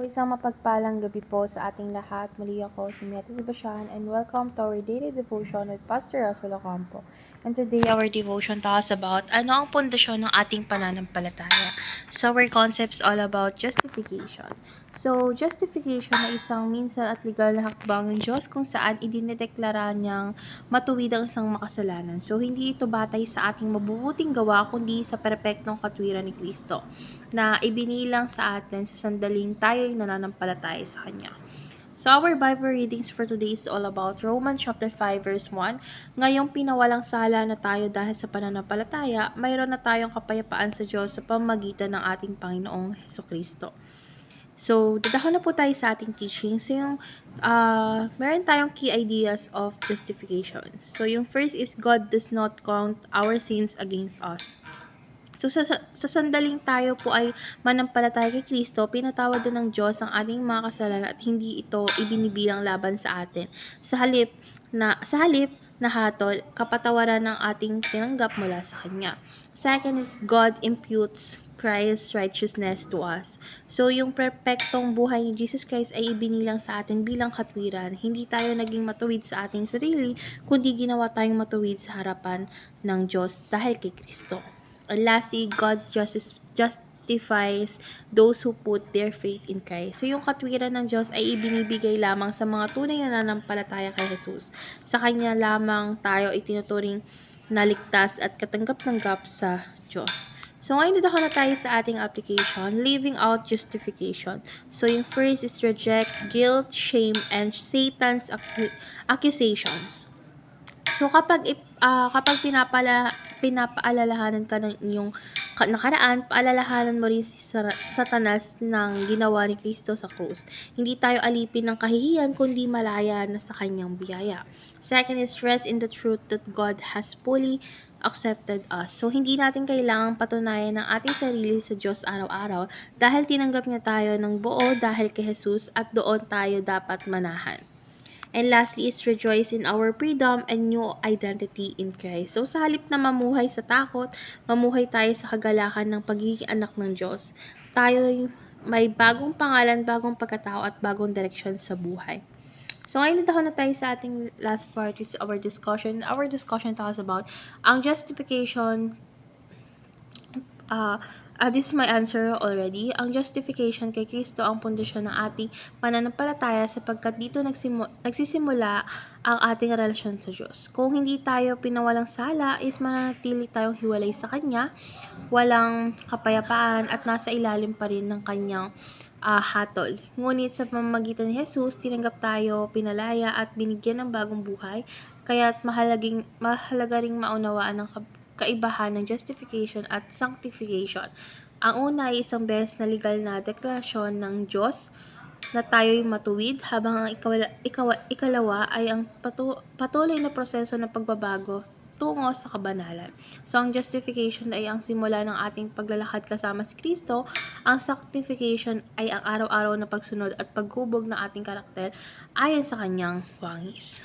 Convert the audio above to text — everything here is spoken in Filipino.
Isang mapagpalang gabi po sa ating lahat. Muli ako si Meta Sebastian and welcome to our daily devotion with Pastor Russell Ocampo. And today our devotion talks about ano ang pundasyon ng ating pananampalataya. So our concept's all about justification. So justification ay isang minsan at legal na hakbang ng Diyos kung saan idinedeklara niyang matuwid ang isang makasalanan. So hindi ito batay sa ating mabubuting gawa kundi sa perpektong katwiran ni Kristo na ibinilang sa atin sa sandaling tayo'y nananampalataya sa Kanya. So our Bible readings for today is all about Romans chapter 5 verse 1. Ngayong pinawalang sala na tayo dahil sa pananampalataya, mayroon na tayong kapayapaan sa Diyos sa pamamagitan ng ating Panginoong Hesukristo. So, dadako na po tayo sa ating teaching. So, meron tayong key ideas of justification. So, yung first is God does not count our sins against us. So, sa sandaling tayo po ay manampalataya kay Kristo, pinatawad din ng Diyos ang ating mga kasalanan at hindi ito ibinibilang laban sa atin. Sa halip na hatol, kapatawaran ng ating tinanggap mula sa Kanya. Second is God imputes Christ's righteousness to us. So, yung perpektong buhay ni Jesus Christ ay ibinilang sa atin bilang katwiran. Hindi tayo naging matuwid sa ating sarili, kundi ginawa tayong matuwid sa harapan ng Diyos dahil kay Kristo. And lastly, God's justice justifies those who put their faith in Christ. So, yung katwiran ng Diyos ay ibinibigay lamang sa mga tunay na nananampalataya kay Jesus. Sa Kanya lamang tayo ay tinuturing naligtas at katanggap-tanggap sa Diyos. So, ngayon dito na tayo sa ating application, living out justification. So, yung first is reject guilt, shame, and Satan's accusations. So, kapag pinapaalalahanan ka ng iyong nakaraan, paalalahanan mo rin si Satanas ng ginawa ni Kristo sa krus. Hindi tayo alipin ng kahihiyan, kundi malaya na sa kanyang biyaya. Second is rest in the truth that God has fully accepted us. So, hindi natin kailangang patunayan ng ating sarili sa Diyos araw-araw dahil tinanggap niya tayo ng buo dahil kay Jesus at doon tayo dapat manahan. And lastly is rejoice in our freedom and new identity in Christ. So, sa halip na mamuhay sa takot, mamuhay tayo sa kagalakan ng pagiging anak ng Diyos. Tayo may bagong pangalan, bagong pagkatao at bagong direksyon sa buhay. So, ngayon na tayo sa ating last part, which is our discussion. Our discussion talks about ang justification. This is my answer already. Ang justification kay Kristo ang pundasyon ng ating pananampalataya sapagkat dito nagsisimula ang ating relasyon sa Diyos. Kung hindi tayo pinawalang sala, is mananatili tayong hiwalay sa Kanya, walang kapayapaan at nasa ilalim pa rin ng Kanyang hatol. Ngunit sa pamamagitan ni Jesus, tinanggap tayo, pinalaya at binigyan ng bagong buhay, kaya't mahalaga ring maunawaan ng kaibahan ng justification at sanctification. Ang una ay isang beses na legal na deklarasyon ng Diyos na tayo'y matuwid, habang ang ikalawa ay ang patuloy na proseso ng pagbabago tungo sa kabanalan. So, ang justification ay ang simula ng ating paglalakad kasama si Kristo. Ang sanctification ay ang araw-araw na pagsunod at paghubog ng ating karakter ayon sa kanyang wangis.